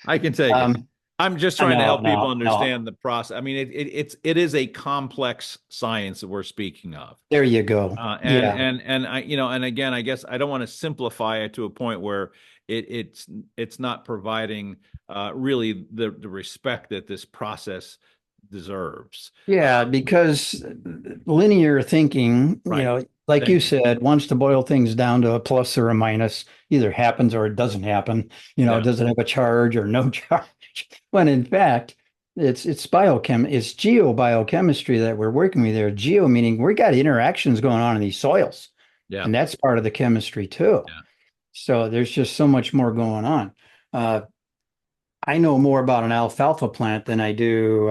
I can take it. Um, I'm just trying to no, help people no, no. understand the process. I mean, it is a complex science that we're speaking of. There you go. Yeah. And I, and again, I guess I don't want to simplify it to a point where it's not providing really the respect that this process deserves. Yeah, because linear thinking, Right. like you Thank you. said, wants to boil things down to a plus or a minus, either happens or it doesn't happen. Yeah. Does it have a charge or no charge? When in fact, it's it's geobiochemistry that we're working with there. Geo meaning we got interactions going on in these soils, Yeah. and that's part of the chemistry too. Yeah. So there's just so much more going on. Uh, I know more about an alfalfa plant than I do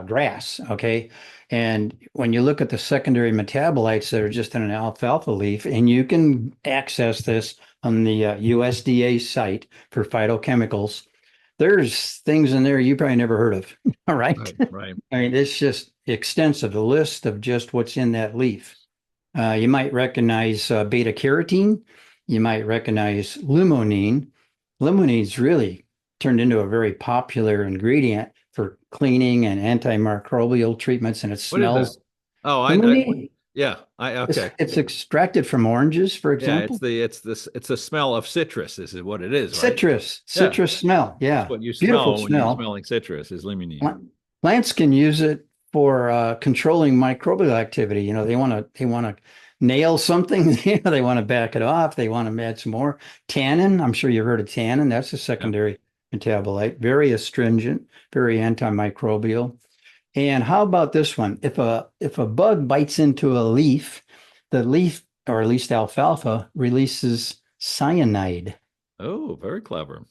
grass. Okay. And when you look at the secondary metabolites that are just in an alfalfa leaf, and you can access this on the USDA site for phytochemicals, there's things in there you probably never heard of. All right. Right. Right. I mean, it's just extensive, the list of just what's in that leaf. You might recognize beta carotene. You might recognize limonene. Limonene's really turned into a very popular ingredient for cleaning and antimicrobial treatments, and it What is that? smells. Oh, Limonene, yeah. Okay. it's extracted from oranges, for Yeah, example. it's the smell of citrus, is what it is, right? Yeah. Citrus smell. It's Yeah, what you beautiful smell when you're smell. smelling citrus is limonene. Plants can use it for controlling microbial activity. They want to nail something. They want to back it off. They want to add some more tannin. I'm sure you've heard of tannin. That's a Yeah. secondary metabolite, very astringent, very antimicrobial. And how about this one? If a bug bites into a leaf, the leaf, or at least alfalfa, releases cyanide. Oh, very clever.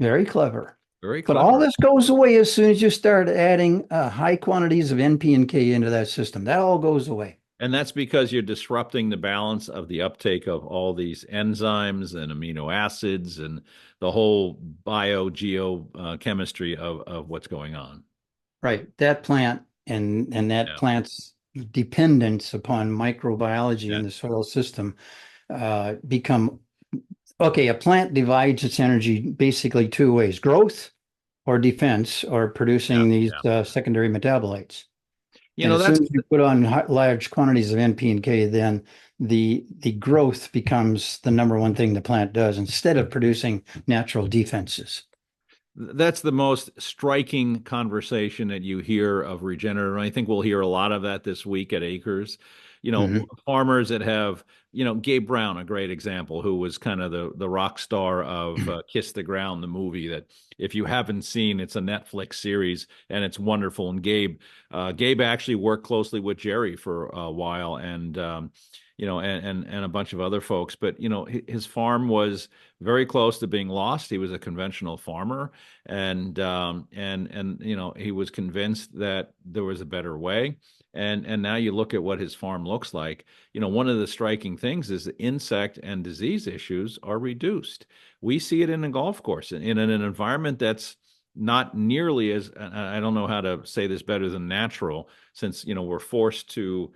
Very clever. Very But all clever. this goes away as soon as you start adding high quantities of NP and K into that system. That all goes away. And that's because you're disrupting the balance of the uptake of all these enzymes and amino acids and the whole biogeochemistry of what's going on. Right. That plant and that Yeah. plant's dependence upon microbiology Yeah. in the soil system become okay. A plant divides its energy basically two ways: growth or defense, or Yeah. producing these Yeah. secondary metabolites. You And know, as that's soon as you put on large quantities of NP and K, then the growth becomes the number one thing the plant does instead of producing natural defenses. That's the most striking conversation that you hear of regenerative. I think we'll hear a lot of that this week at Acres. Mhm. Farmers that have, Gabe Brown, a great example, who was kind of the rock star of Kiss the Ground, the movie that if you haven't seen, it's a Netflix series and it's wonderful. And Gabe actually worked closely with Jerry for a while, and and a bunch of other folks. But, his farm was very close to being lost. He was a conventional farmer, and he was convinced that there was a better way. And now you look at what his farm looks like. One of the striking things is the insect and disease issues are reduced. We see it in a golf course in an environment that's not nearly as, I don't know how to say this better than natural, since, we're forced to,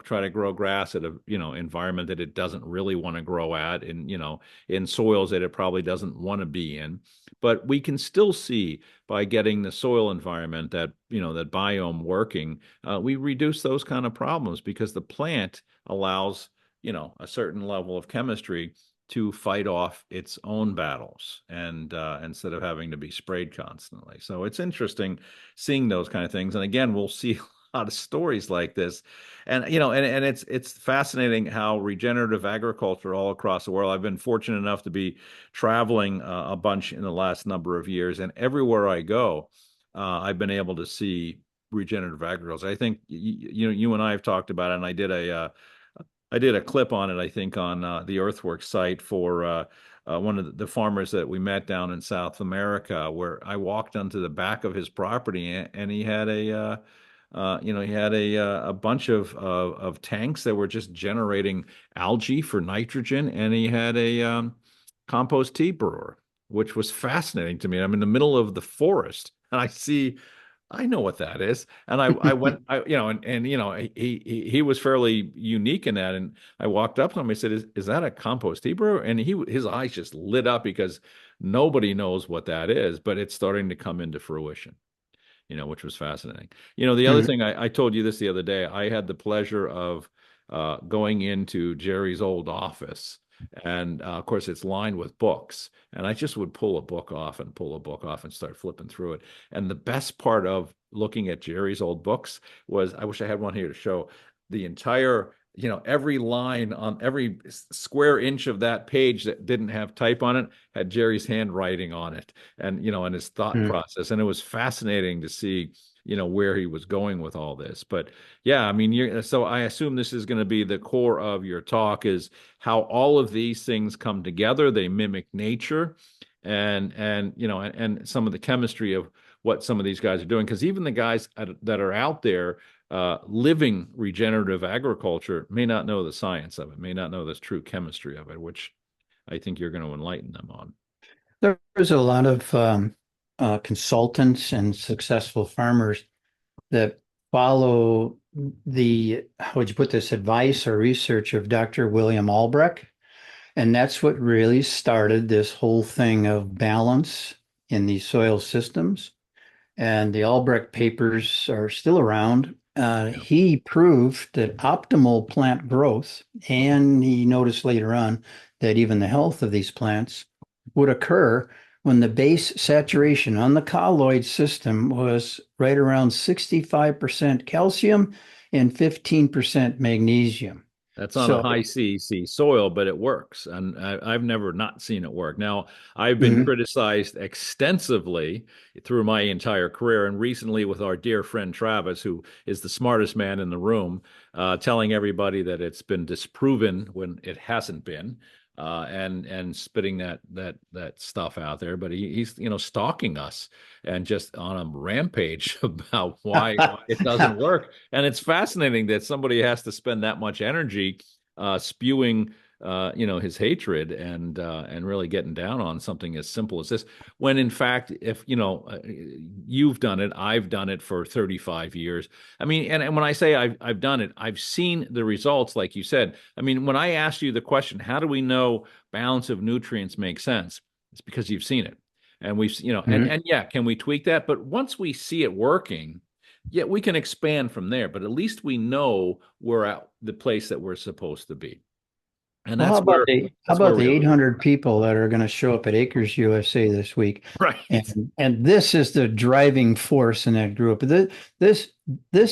try to grow grass at a, environment that it doesn't really want to grow at, in soils that it probably doesn't want to be in. But we can still see by getting the soil environment, that, that biome working, we reduce those kind of problems because the plant allows, a certain level of chemistry to fight off its own battles, and instead of having to be sprayed constantly. So it's interesting seeing those kind of things. And again, we'll see a lot of stories like this, and and it's fascinating how regenerative agriculture all across the world. I've been fortunate enough to be traveling a bunch in the last number of years, and everywhere I go, I've been able to see regenerative agriculture. I think you and I have talked about it, and I did a clip on it, I think, on the EarthWorks site for one of the farmers that we met down in South America, where I walked onto the back of his property, and he had a bunch of tanks that were just generating algae for nitrogen, and he had a compost tea brewer, which was fascinating to me. I'm in the middle of the forest, and I know what that is. And I went, he was fairly unique in that. And I walked up to him. I said, is that a compost tea brewer? And his eyes just lit up because nobody knows what that is, but it's starting to come into fruition, which was fascinating. The other thing, I told you this the other day, I had the pleasure of going into Jerry's old office. And of course, it's lined with books. And I just would pull a book off and start flipping through it. And the best part of looking at Jerry's old books was, I wish I had one here to show the entire, every line on every square inch of that page that didn't have type on it had Jerry's handwriting on it, and, and his thought process. And it was fascinating to see, where he was going with all this. But yeah, I mean, so I assume this is going to be the core of your talk, is how all of these things come together. They mimic nature, and some of the chemistry of what some of these guys are doing. Because even the guys that are out there living regenerative agriculture may not know the science of it, may not know the true chemistry of it, which I think you're going to enlighten them on. There's a lot of consultants and successful farmers that follow how would you put this, advice or research of Dr. William Albrecht. And that's what really started this whole thing of balance in these soil systems. And the Albrecht papers are still around. He proved that optimal plant growth, and he noticed later on that even the health of these plants would occur when the base saturation on the colloid system was right around 65% calcium and 15% magnesium. That's on a high CEC soil, but it works. And I've never not seen it work. Now, I've been criticized extensively through my entire career, and recently with our dear friend Travis, who is the smartest man in the room, telling everybody that it's been disproven when it hasn't been. And spitting that stuff out there, but he's stalking us and just on a rampage about why it doesn't work. And it's fascinating that somebody has to spend that much energy spewing his hatred and really getting down on something as simple as this, when in fact, if you've done it, I've done it for 35 years. I mean, and when I say I've done it, I've seen the results, like you said. I mean, when I asked you the question, how do we know balance of nutrients makes sense? It's because you've seen it. And we've, and yeah, can we tweak that? But once we see it working, yeah, we can expand from there. But at least we know we're at the place that we're supposed to be. And that's how about the 800 people that are going to show up at Acres USA this week? Right. And this is the driving force in that group. This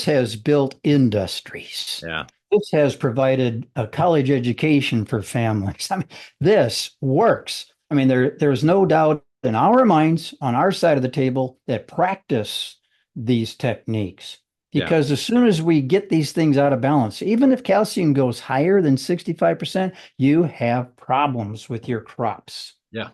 has built industries. Yeah. This has provided a college education for families. I mean, this works. I mean, there's no doubt in our minds, on our side of the table, that practice these techniques. Yeah. because as soon as we get these things out of balance, even if calcium goes higher than 65%, you have problems with your crops. Yeah.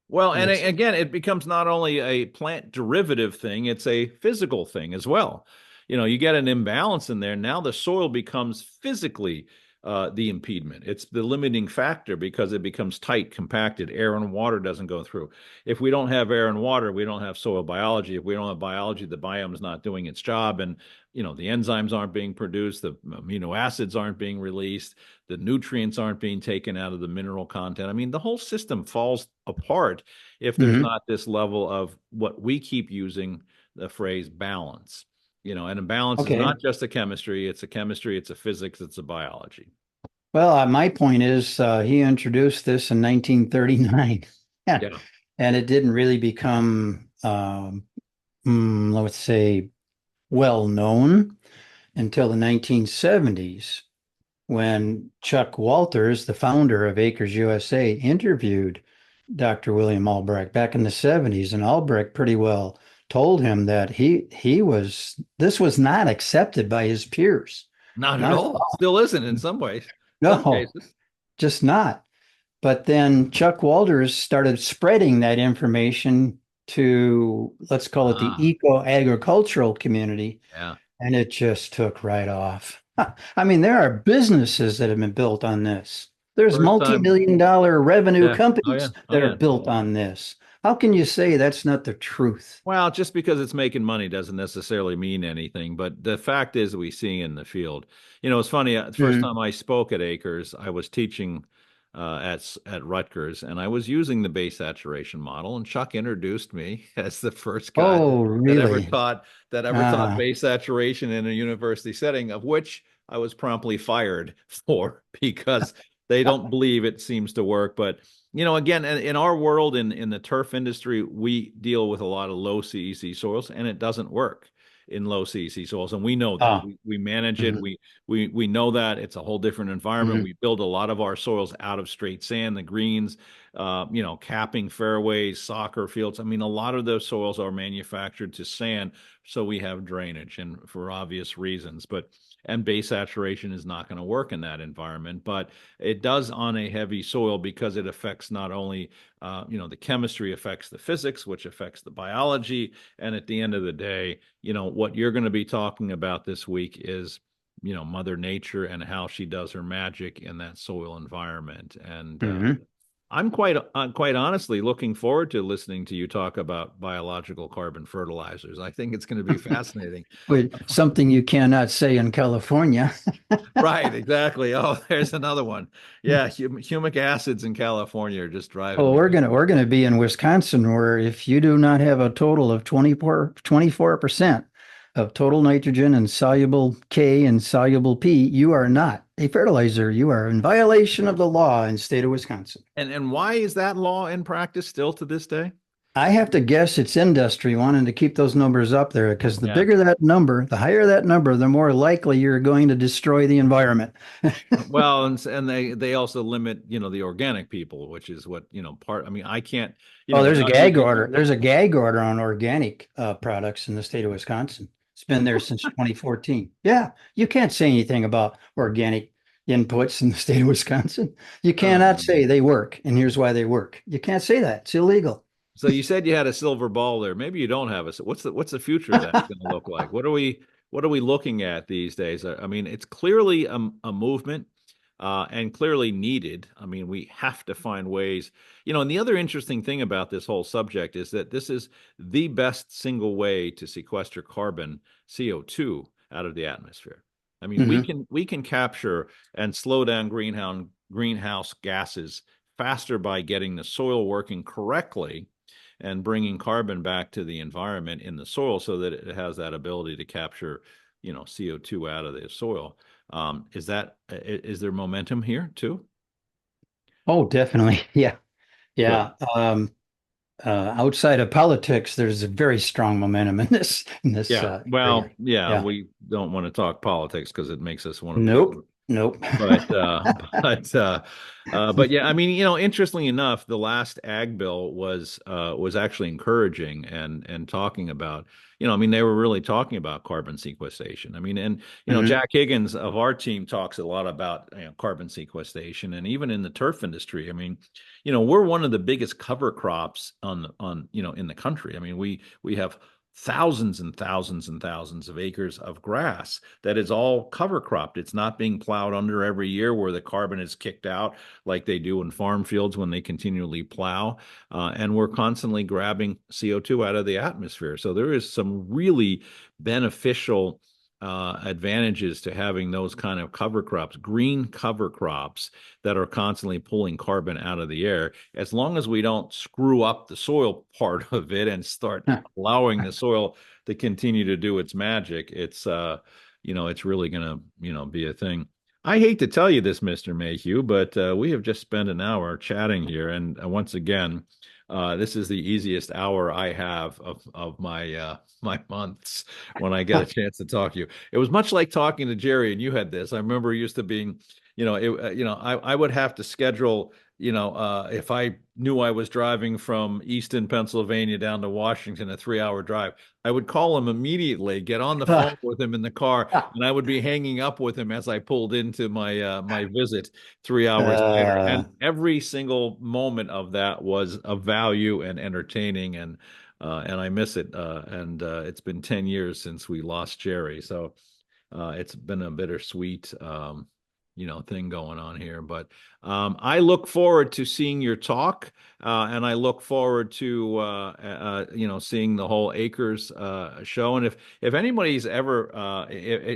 Well, And and it's again, it becomes not only a plant derivative thing, it's a physical thing as well. You get an imbalance in there. Now the soil becomes physically the impediment. It's the limiting factor because it becomes tight, compacted. Air and water doesn't go through. If we don't have air and water, we don't have soil biology. If we don't have biology, the biome is not doing its job. And, the enzymes aren't being produced, the amino acids aren't being released, the nutrients aren't being taken out of the mineral content. I mean, the whole system falls apart if there's Mhm. not this level of what we keep using the phrase balance. And a balance is Okay. not just a chemistry, it's a chemistry, it's a physics, it's a biology. Well, my point is, he introduced this in 1939. Yeah. Yeah. And it didn't really become, let's say, well known until the 1970s when Chuck Walters, the founder of Acres USA, interviewed Dr. William Albrecht back in the 70s. And Albrecht pretty well told him that this was not accepted by his peers. Not at Not at all. all. Still isn't in some ways, some No, cases. just not. But then Chuck Walters started spreading that information to, let's call it the Ah, eco-agricultural community, yeah. and it just took right off. I mean, there are businesses that have been built on this. There's First time. multi-million dollar revenue Yeah. Oh, yeah. companies Oh, that are yeah. built on this. How can you say that's not the truth? Well, just because it's making money doesn't necessarily mean anything. But the fact is, we see in the field. It's funny. The first Mhm. time I spoke at Acres, I was teaching at Rutgers, and I was using the base saturation model. And Chuck introduced me as the first guy Oh, that ever really? taught that ever taught Ah, base saturation in a university setting, of which I was promptly fired for because they don't believe it seems to work. But again, in our world, in the turf industry, we deal with a lot of low CEC soils, and it doesn't work in low CEC soils, and we know that. ah, We manage it. mhm, We know that it's a whole different environment. mhm. We build a lot of our soils out of straight sand, the greens, capping fairways, soccer fields. I mean, a lot of those soils are manufactured to sand, so we have drainage, and for obvious reasons. And base saturation is not going to work in that environment, but it does on a heavy soil because it affects not only the chemistry affects the physics, which affects the biology, and at the end of the day, what you're going to be talking about this week is Mother Nature and how she does her magic in that soil environment. And Mhm. I'm quite honestly looking forward to listening to you talk about biological carbon fertilizers. I think it's going to be fascinating. Wait, something you cannot say in California. Right, exactly. Oh, there's another one. Yeah, humic acids in California are just driving Oh, me. we're gonna be in Wisconsin, where if you do not have a total of 24% of total nitrogen and soluble K and soluble P, you are not a fertilizer. You are in violation of the law in the state of Wisconsin. And why is that law in practice still to this day? I have to guess it's industry wanting to keep those numbers up there because the Yeah. bigger that number, the higher that number, the more likely you're going to destroy the environment. Well, and they also limit, the organic people, which is what, part. I mean, I can't, Oh, there's a without gag using. order. There's a gag order on organic products in the state of Wisconsin. It's been there since 2014. Yeah, you can't say anything about organic inputs in the state of Wisconsin. You cannot say Um, they work, and here's why they work. You can't say that. It's illegal. so you said you had a silver ball there. Maybe you don't have a. What's the future of that going to look like? What are we looking at these days? I mean, it's clearly a movement, and clearly needed. I mean, we have to find ways. And the other interesting thing about this whole subject is that this is the best single way to sequester carbon, CO2, out of the atmosphere. I mean, we Mhm. can capture and slow down greenhouse gases faster by getting the soil working correctly and bringing carbon back to the environment in the soil so that it has that ability to capture, CO2 out of the soil. Is there momentum here too? Oh, definitely. Yeah. Good. Yeah. Outside of politics, there's a very strong momentum in this Yeah. area. Well, yeah, Yeah. we don't want to talk politics because it makes us want to be Nope. Nope. But but but yeah, I mean, interestingly enough, the last ag bill was actually encouraging and talking about, I mean, they were really talking about carbon sequestration. I mean, and Hmm. Jack Higgins of our team talks a lot about carbon sequestration, and even in the turf industry. I mean, we're one of the biggest cover crops on in the country. I mean, we have thousands and thousands and thousands of acres of grass that is all cover cropped. It's not being plowed under every year where the carbon is kicked out like they do in farm fields when they continually plow. And we're constantly grabbing CO2 out of the atmosphere. So there is some really beneficial advantages to having those kind of cover crops, green cover crops that are constantly pulling carbon out of the air. As long as we don't screw up the soil part of it and start allowing the soil to continue to do its magic, it's really going to, be a thing. I hate to tell you this, Mr. Mayhew, but we have just spent an hour chatting here, and once again, this is the easiest hour I have of my my months when I get a chance to talk to you. It was much like talking to Jerry, and you had this. I remember used to being, I would have to schedule, if I knew I was driving from Easton, Pennsylvania down to Washington, a 3-hour drive, I would call him immediately, get on the phone with him in the car, and I would be hanging up with him as I pulled into my visit 3 hours later. Uh, And every single moment of that was of value and entertaining, and I miss it. And it's been 10 years since we lost Jerry, so it's been a bittersweet, thing going on here. But I look forward to seeing your talk, and I look forward to seeing the whole Acres show. And if anybody's ever,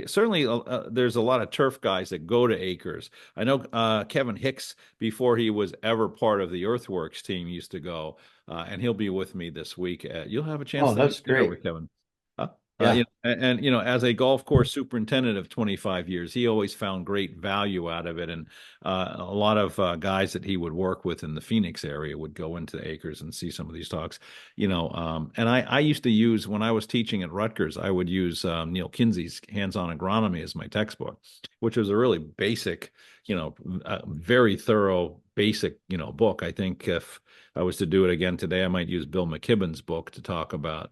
certainly there's a lot of turf guys that go to Acres. I know Kevin Hicks, before he was ever part of the EarthWorks team, used to go, and he'll be with me this week. You'll have a chance oh, to meet that's there great. with Kevin. Uh, Yeah. as a golf course superintendent of 25 years, he always found great value out of it. And a lot of guys that he would work with in the Phoenix area would go into Acres and see some of these talks. And I used to use, when I was teaching at Rutgers, I would use Neil Kinsey's Hands-on Agronomy as my textbook, which was a really basic, very thorough, basic, book. I think if I was to do it again today, I might use Bill McKibben's book to talk about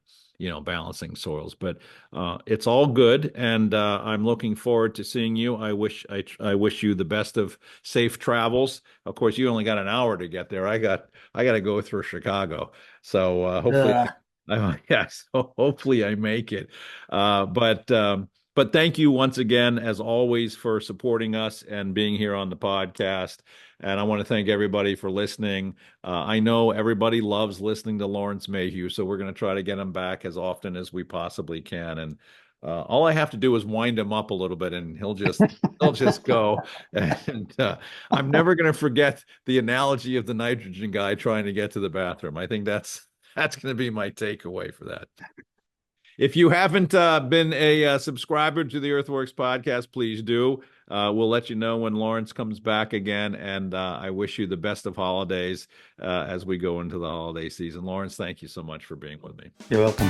balancing soils. But it's all good, and I'm looking forward to seeing you. I wish you the best of safe travels. Of course, you only got an hour to get there. I got to go through Chicago, so hopefully, Uh, yeah. So hopefully I make it. But thank you once again, as always, for supporting us and being here on the podcast. And I want to thank everybody for listening. I know everybody loves listening to Lawrence Mayhew, so we're going to try to get him back as often as we possibly can. And all I have to do is wind him up a little bit, and he'll just go. And I'm never going to forget the analogy of the nitrogen guy trying to get to the bathroom. I think that's going to be my takeaway for that. If you haven't been a subscriber to the EarthWorks podcast, please do. We'll let you know when Lawrence comes back again, and I wish you the best of holidays as we go into the holiday season. Lawrence, thank you so much for being with me. you're welcome.